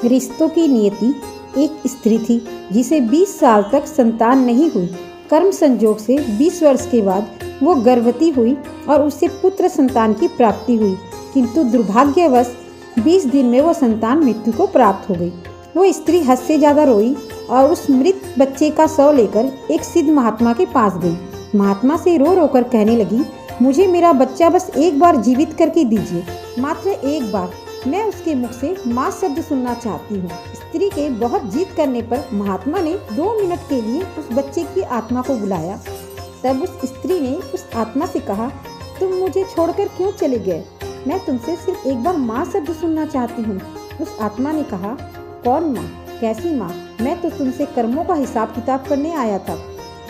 रिश्तों की नियति। एक स्त्री थी जिसे 20 साल तक संतान नहीं हुई। कर्म संजोग से 20 वर्ष के बाद वो गर्भवती हुई और उसे पुत्र संतान की प्राप्ति हुई, किंतु दुर्भाग्यवश 20 दिन में वो संतान मृत्यु को प्राप्त हो गई। वो स्त्री हद से ज़्यादा रोई और उस मृत बच्चे का शव लेकर एक सिद्ध महात्मा के पास गई। महात्मा से रो रो कर कहने लगी, मुझे मेरा बच्चा बस एक बार जीवित करके दीजिए, मात्र एक बार। मैं उसके मुख से माँ शब्द सुनना चाहती हूँ। स्त्री के बहुत जिद करने पर महात्मा ने 2 मिनट के लिए उस बच्चे की आत्मा को बुलाया। तब उस स्त्री ने उस आत्मा से कहा, तुम मुझे छोड़कर क्यों चले गए? मैं तुमसे सिर्फ एक बार माँ शब्द सुनना चाहती हूँ। उस आत्मा ने कहा, कौन माँ? कैसी माँ? मैं तो तुमसे कर्मों का हिसाब किताब करने आया था।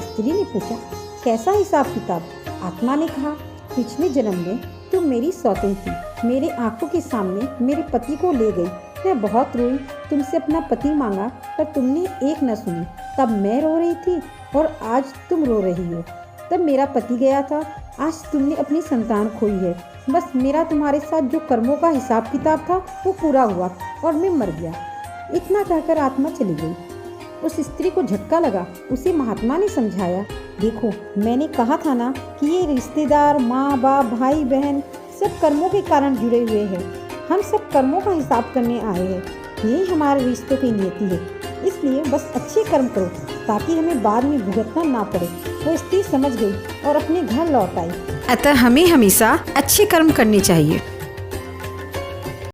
स्त्री ने पूछा, कैसा हिसाब किताब? आत्मा ने कहा, पिछले जन्म में तुम मेरी सौतेन थी, मेरे आंखों के सामने मेरे पति को ले गई। मैं बहुत रोई, तुमसे अपना पति मांगा पर तुमने एक न सुनी। तब मैं रो रही थी और आज तुम रो रही हो। तब मेरा पति गया था, आज तुमने अपनी संतान खोई है। बस मेरा तुम्हारे साथ जो कर्मों का हिसाब किताब था वो पूरा हुआ और मैं मर गया। इतना कहकर आत्मा चली गई। उस स्त्री को झटका लगा। उसे महात्मा ने समझाया, देखो मैंने कहा था ना कि ये रिश्तेदार, माँ बाप, भाई बहन सब कर्मों के कारण जुड़े हुए हैं। हम सब कर्मों का हिसाब करने आए हैं। यही हमारे रिश्तों की नियति है। इसलिए बस अच्छे कर्म करो ताकि हमें बाद में भुगतना ना पड़े। वो स्त्री समझ गई और अपने घर लौट आई। अतः हमें हमेशा अच्छे कर्म करने चाहिए।